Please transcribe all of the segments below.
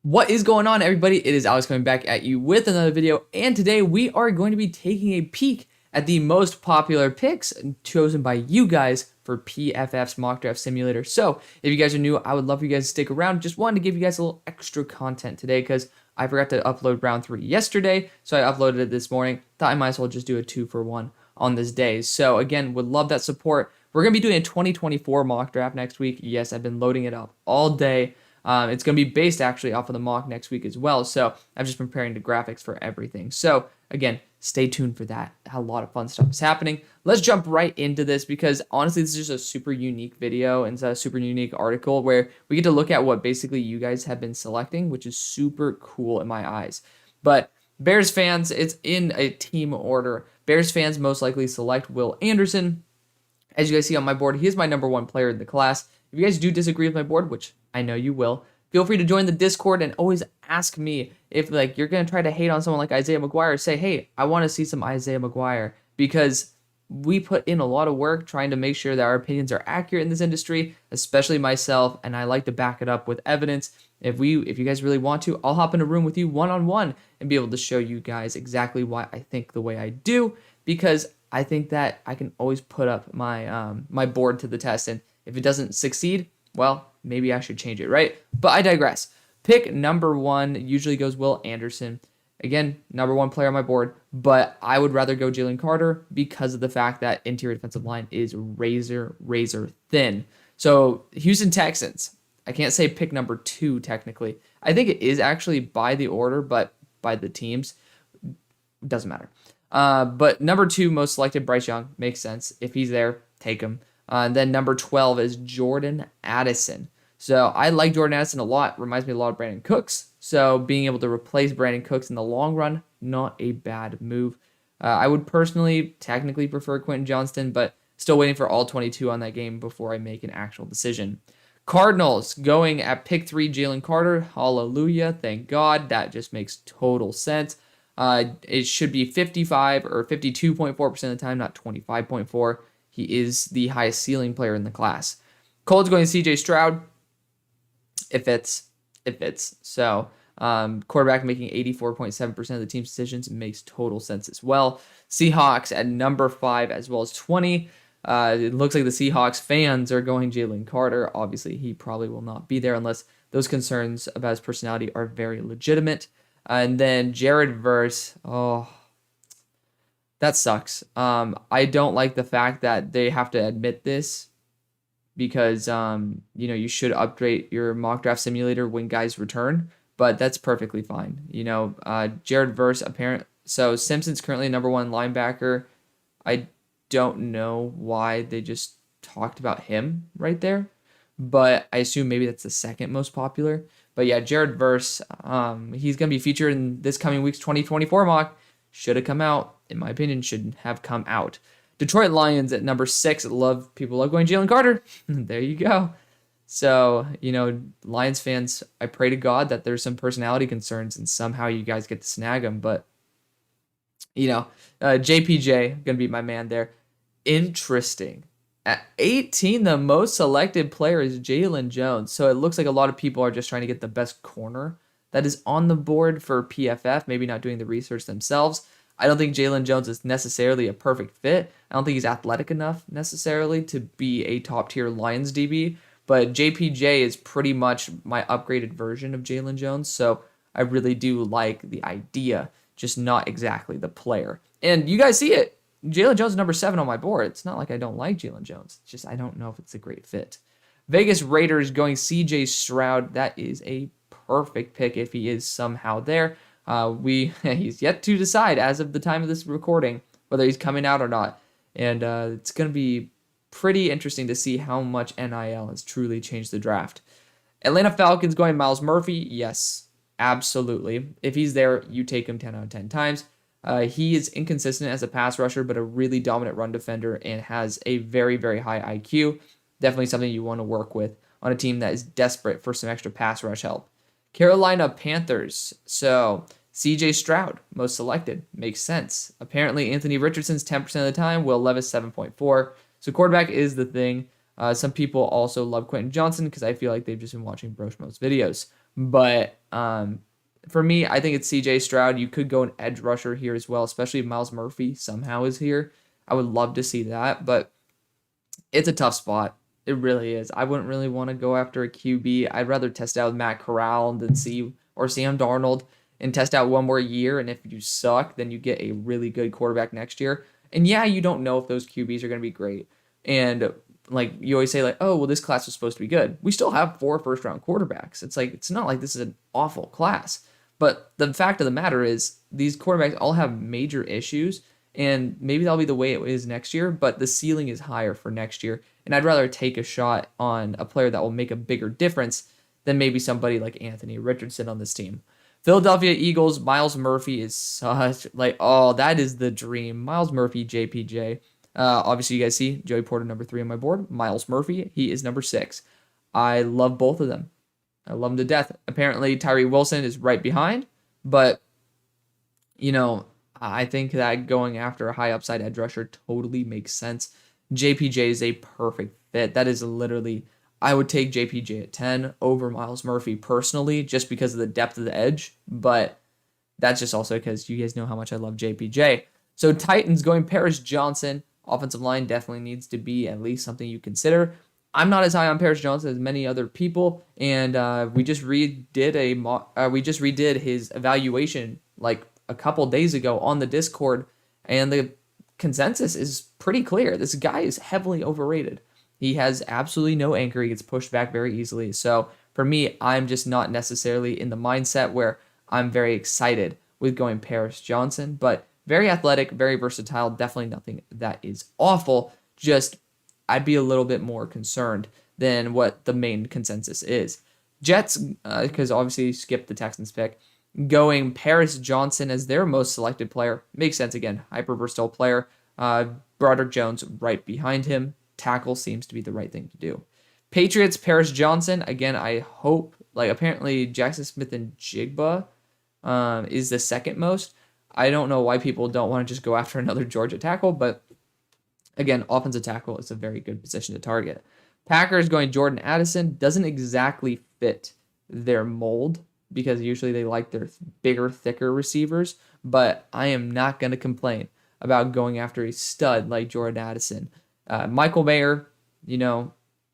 What is going on, everybody? It is Alex coming back at you with another video, and today we are going to be taking a peek at the most popular picks chosen by you guys for PFF's mock draft simulator. So if you guys are new, I would love for you guys to stick around. Just wanted to give you guys a little extra content today because I forgot to upload round 3 yesterday, so I uploaded it this morning. Thought I might as well just do a 2-for-1 on this day. So again, would love that support. We're going to be doing a 2024 mock draft next week. Yes, I've been loading it up all day. It's going to be based actually off of the mock next week as well. So I've just been preparing the graphics for everything. So again, stay tuned for that. A lot of fun stuff is happening. Let's jump right into this because honestly, this is just a super unique video and it's a super unique article where we get to look at what basically you guys have been selecting, which is super cool in my eyes. But Bears fans, it's in a team order. Bears fans most likely select Will Anderson. As you guys see on my board, he is my #1 player in the class. If you guys do disagree with my board, which I know you will, feel free to join the Discord and always ask me if you're going to try to hate on someone like Isaiah McGuire. Say, hey, I want to see some Isaiah McGuire because we put in a lot of work trying to make sure that our opinions are accurate in this industry, especially myself, and I like to back it up with evidence. If you guys really want to, I'll hop in a room with you one-on-one and be able to show you guys exactly why I think the way I do, because I think that I can always put up my my board to the test, and if it doesn't succeed, well, maybe I should change it, right? But I digress. Pick #1 usually goes Will Anderson. Again, #1 player on my board, but I would rather go Jalen Carter because of the fact that interior defensive line is razor thin. So Houston Texans, I can't say pick #2 technically. I think it is actually by the order, but by the teams. Doesn't matter. But #2 most selected, Bryce Young. Makes sense. If he's there, take him. And then #12 is Jordan Addison. So I like Jordan Addison a lot. Reminds me a lot of Brandon Cooks. So being able to replace Brandon Cooks in the long run, not a bad move. I would personally technically prefer Quentin Johnston, but still waiting for all 22 on that game before I make an actual decision. Cardinals going at pick 3, Jalen Carter. Hallelujah. Thank God. That just makes total sense. It should be 55 or 52.4% of the time, not 25.4. He is the highest ceiling player in the class. Colts going to CJ Stroud. It fits. So quarterback making 84.7% of the team's decisions makes total sense as well. Seahawks at #5 as well as 20. It looks like the Seahawks fans are going Jalen Carter. Obviously, he probably will not be there unless those concerns about his personality are very legitimate. And then Jared Verse. Oh, that sucks. I don't like the fact that they have to admit this because, you should update your mock draft simulator when guys return, but that's perfectly fine. Jared Verse, so Simpson's currently #1 linebacker. I don't know why they just talked about him right there, but I assume maybe that's the second most popular. But yeah, Jared Verse, he's going to be featured in this coming week's 2024 mock. Should have come out, in my opinion, should have come out. Detroit Lions at #6. People love going Jalen Carter. There you go. So, Lions fans, I pray to God that there's some personality concerns and somehow you guys get to snag him. But, JPJ, going to be my man there. Interesting. At 18, the most selected player is Jalen Jones. So it looks like a lot of people are just trying to get the best corner that is on the board for PFF, maybe not doing the research themselves. I don't think Jalen Jones is necessarily a perfect fit. I don't think he's athletic enough necessarily to be a top-tier Lions DB, but JPJ is pretty much my upgraded version of Jalen Jones, so I really do like the idea, just not exactly the player. And you guys see it. Jalen Jones is #7 on my board. It's not like I don't like Jalen Jones. It's just I don't know if it's a great fit. Vegas Raiders going CJ Stroud. That is a perfect pick if he is somehow there. He's yet to decide as of the time of this recording whether he's coming out or not. And it's going to be pretty interesting to see how much NIL has truly changed the draft. Atlanta Falcons going Myles Murphy. Yes, absolutely. If he's there, you take him 10 out of 10 times. He is inconsistent as a pass rusher, but a really dominant run defender and has a very, very high IQ. Definitely something you want to work with on a team that is desperate for some extra pass rush help. Carolina Panthers. So CJ Stroud, most selected. Makes sense. Apparently, Anthony Richardson's 10% of the time. Will Levis, 7.4. So quarterback is the thing. Some people also love Quentin Johnston because I feel like they've just been watching Broshmo's videos. But for me, I think it's CJ Stroud. You could go an edge rusher here as well, especially if Miles Murphy somehow is here. I would love to see that, but it's a tough spot. It really is. I wouldn't really want to go after a QB. I'd rather test out with Matt Corral than or Sam Darnold and test out one more year. And if you suck, then you get a really good quarterback next year. And yeah, you don't know if those QBs are going to be great. And like you always say, like, oh, well, this class was supposed to be good. We still have 4 first-round quarterbacks. It's like it's not like this is an awful class. But the fact of the matter is, these quarterbacks all have major issues, and maybe that'll be the way it is next year. But the ceiling is higher for next year, and I'd rather take a shot on a player that will make a bigger difference than maybe somebody like Anthony Richardson on this team. Philadelphia Eagles, Miles Murphy is such like, oh, that is the dream. Miles Murphy, JPJ. Obviously, you guys see Joey Porter number 3 on my board. Miles Murphy, he is number 6. I love both of them. I love them to death. Apparently, Tyree Wilson is right behind, but I think that going after a high upside edge rusher totally makes sense. JPJ is a perfect fit. That is literally, I would take JPJ at 10 over Miles Murphy personally, just because of the depth of the edge, but that's just also because you guys know how much I love JPJ. So Titans going Paris Johnson. Offensive line definitely needs to be at least something you consider. I'm not as high on Paris Johnson as many other people, and we just redid his evaluation like a couple days ago on the Discord, and the consensus is pretty clear. This guy is heavily overrated. He has absolutely no anchor. He gets pushed back very easily. So for me, I'm just not necessarily in the mindset where I'm very excited with going Paris Johnson, but very athletic, very versatile, definitely nothing that is awful. Just I'd be a little bit more concerned than what the main consensus is. Jets, because obviously skip the Texans pick, going Paris Johnson as their most selected player. Makes sense again. Hyper versatile player. Broderick Jones right behind him. Tackle seems to be the right thing to do. Patriots, Paris Johnson. Again, I hope, apparently Jackson Smith and Jigba is the second most. I don't know why people don't want to just go after another Georgia tackle, but again, offensive tackle is a very good position to target. Packers going Jordan Addison doesn't exactly fit their mold because usually they like their bigger, thicker receivers, but I am not going to complain about going after a stud like Jordan Addison. Michael Mayer,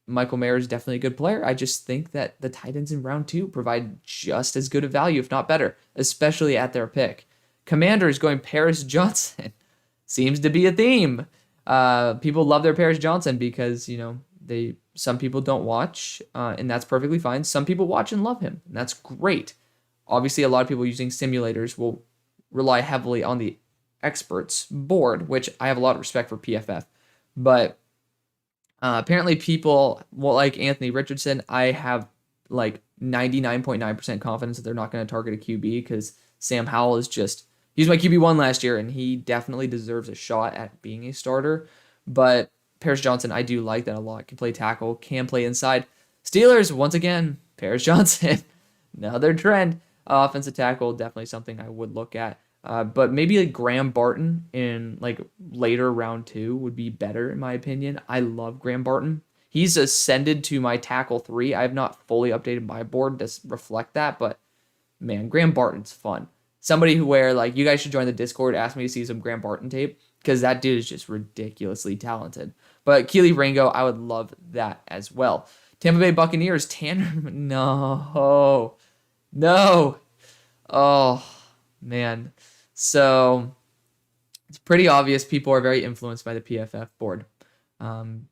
Michael Mayer is definitely a good player. I just think that the Titans in round 2 provide just as good a value, if not better, especially at their pick. Commanders going Paris Johnson. Seems to be a theme. People love their Paris Johnson because, some people don't watch, and that's perfectly fine. Some people watch and love him, and that's great. Obviously, a lot of people using simulators will rely heavily on the experts board, which I have a lot of respect for PFF. But apparently people like Anthony Richardson. I have 99.9% confidence that they're not going to target a QB because Sam Howell is he's my QB1 last year, and he definitely deserves a shot at being a starter. But Paris Johnson, I do like that a lot. Can play tackle, can play inside. Steelers, once again, Paris Johnson. Another trend. Offensive tackle, definitely something I would look at. But maybe Graham Barton in later round 2 would be better in my opinion. I love Graham Barton. He's ascended to my tackle 3. I have not fully updated my board to reflect that, but man, Graham Barton's fun. Somebody where you guys should join the Discord, ask me to see some Graham Barton tape because that dude is just ridiculously talented. But Keely Ringo, I would love that as well. Tampa Bay Buccaneers, Tanner, no. Oh, man. So it's pretty obvious people are very influenced by the PFF board,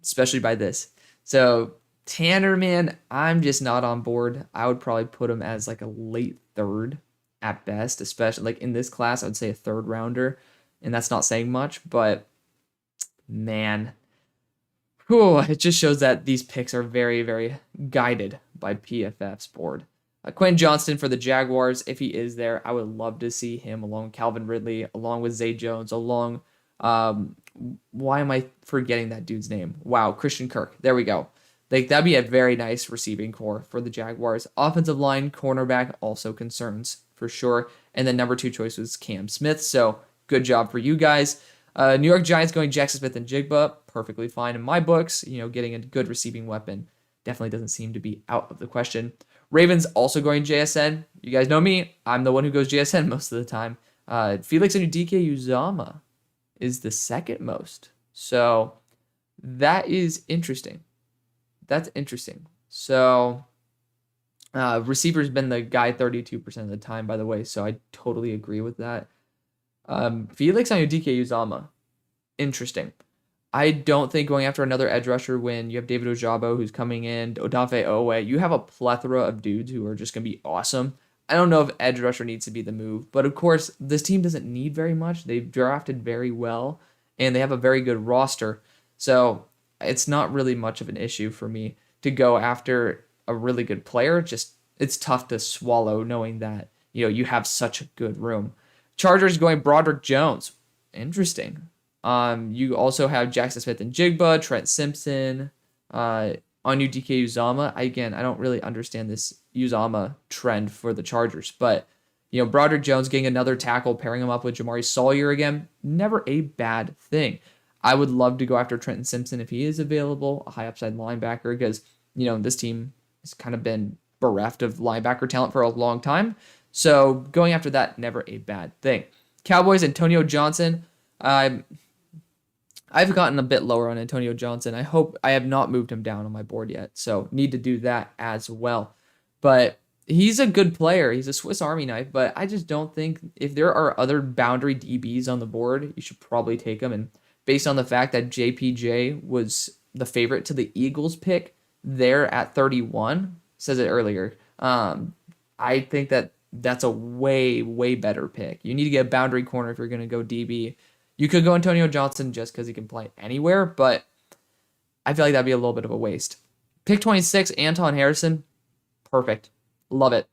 especially by this. So Tanner, man, I'm just not on board. I would probably put him as a late 3rd at best, especially in this class. I would say a 3rd rounder, and that's not saying much, but man, it just shows that these picks are very, very guided by PFF's board. Quentin Johnston for the Jaguars, if he is there, I would love to see him along with Calvin Ridley, along with Zay Jones, why am I forgetting that dude's name? Wow, Christian Kirk. There we go. That'd be a very nice receiving core for the Jaguars. Offensive line, cornerback, also concerns for sure. And then number 2 choice was Cam Smith. So good job for you guys. New York Giants going Jackson Smith and Jigba, perfectly fine in my books. Getting a good receiving weapon definitely doesn't seem to be out of the question. Ravens also going JSN. You guys know me. I'm the one who goes JSN most of the time. Felix Anudike-Uzomah is the second most. So that is interesting. That's interesting. So receiver's been the guy 32% of the time, by the way. So I totally agree with that. Felix Anudike-Uzomah. Interesting. I don't think going after another edge rusher when you have David Ojabo who's coming in, Odafe Owe, you have a plethora of dudes who are just going to be awesome. I don't know if edge rusher needs to be the move, but of course, this team doesn't need very much. They've drafted very well, and they have a very good roster. So it's not really much of an issue for me to go after a really good player. Just it's tough to swallow knowing that you have such a good room. Chargers going Broderick Jones. Interesting. You also have Jackson Smith and Jigba, Trent Simpson, Anudike-Uzomah. Again, I don't really understand this Uzomah trend for the Chargers, but Broderick Jones getting another tackle, pairing him up with Jamari Sawyer again, never a bad thing. I would love to go after Trenton Simpson if he is available, a high upside linebacker, because this team has kind of been bereft of linebacker talent for a long time. So going after that, never a bad thing. Cowboys, Antonio Johnson. I've gotten a bit lower on Antonio Johnson. I hope I have not moved him down on my board yet, so need to do that as well. But he's a good player. He's a Swiss Army knife, but I just don't think if there are other boundary DBs on the board, you should probably take them. And based on the fact that JPJ was the favorite to the Eagles pick there at 31, says it earlier, I think that that's a way, way better pick. You need to get a boundary corner if you're going to go DB. You could go Antonio Johnson just because he can play anywhere, but I feel like that'd be a little bit of a waste. Pick 26, Anton Harrison. Perfect. Love it.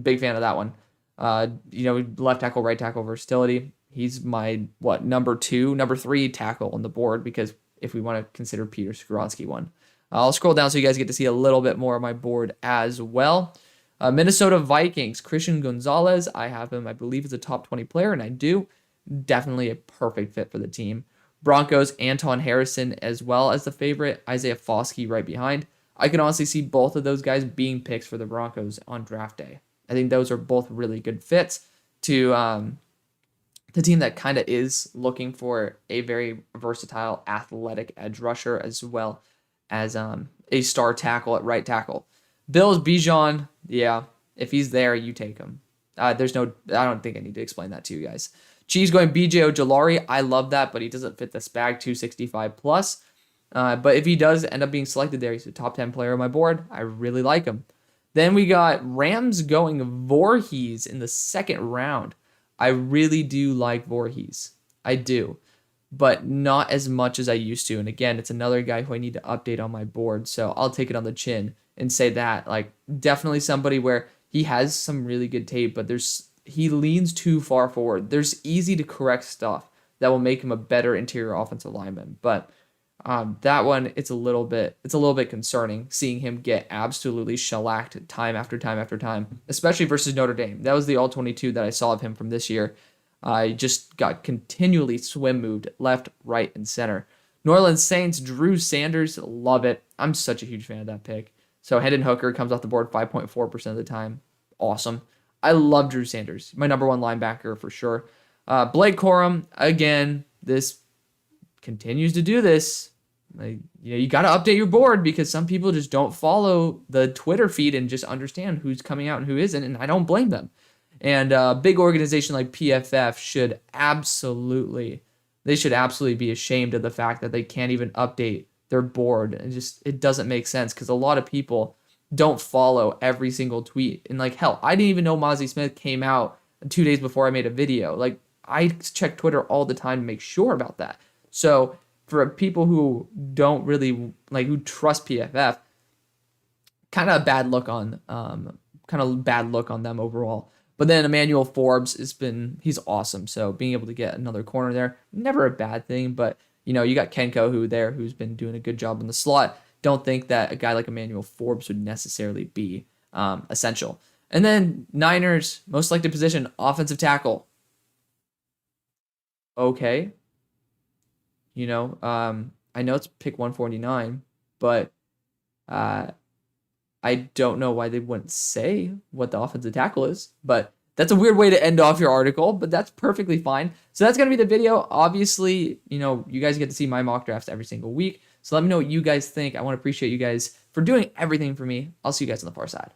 Big fan of that one. Left tackle, right tackle versatility. He's my, number 3 tackle on the board, because if we want to consider Peter Skoronski one. I'll scroll down so you guys get to see a little bit more of my board as well. Minnesota Vikings, Christian Gonzalez. I have him, I believe, as a top 20 player, and I do. Definitely a perfect fit for the team. Broncos, Anton Harrison as well as the favorite. Isaiah Foskey right behind. I can honestly see both of those guys being picks for the Broncos on draft day. I think those are both really good fits to the team that kind of is looking for a very versatile, athletic edge rusher as well as a star tackle at right tackle. Bills, Bijan, yeah, if he's there, you take him. I don't think I need to explain that to you guys. Chiefs going BJ Ojulari. I love that, but he doesn't fit the SPAG 265 plus. But if he does end up being selected there, he's a top 10 player on my board. I really like him. Then we got Rams going Voorhees in the second round. I really do like Voorhees. I do. But not as much as I used to. And again, it's another guy who I need to update on my board. So I'll take it on the chin and say that. Definitely somebody where he has some really good tape, but he leans too far forward. There's easy to correct stuff that will make him a better interior offensive lineman. But that one, it's a little bit concerning seeing him get absolutely shellacked time after time after time, especially versus Notre Dame. That was the all-22 that I saw of him from this year. I just got continually swim moved left, right, and center. New Orleans Saints, Drew Sanders, love it. I'm such a huge fan of that pick. So Hendon Hooker comes off the board 5.4% of the time. Awesome. I love Drew Sanders. My number 1 linebacker for sure. Blake Corum, again, this continues to do this. You got to update your board because some people just don't follow the Twitter feed and just understand who's coming out and who isn't, and I don't blame them. And a big organization like PFF should absolutely be ashamed of the fact that they can't even update their board. It doesn't make sense because a lot of people don't follow every single tweet. And hell, I didn't even know Mozzie Smith came out 2 days before I made a video. I check Twitter all the time to make sure about that. So for people who don't really who trust PFF, kind of bad look on them overall. But then Emmanuel Forbes he's awesome. So being able to get another corner there, never a bad thing. But you got Kenko who's been doing a good job in the slot. Don't think that a guy like Emmanuel Forbes would necessarily be essential. And then Niners, most selected position, offensive tackle. Okay. I know it's pick 149, but I I don't know why they wouldn't say what the offensive tackle is, but that's a weird way to end off your article, but that's perfectly fine. So that's going to be the video. Obviously, you guys get to see my mock drafts every single week. So let me know what you guys think. I want to appreciate you guys for doing everything for me. I'll see you guys on the far side.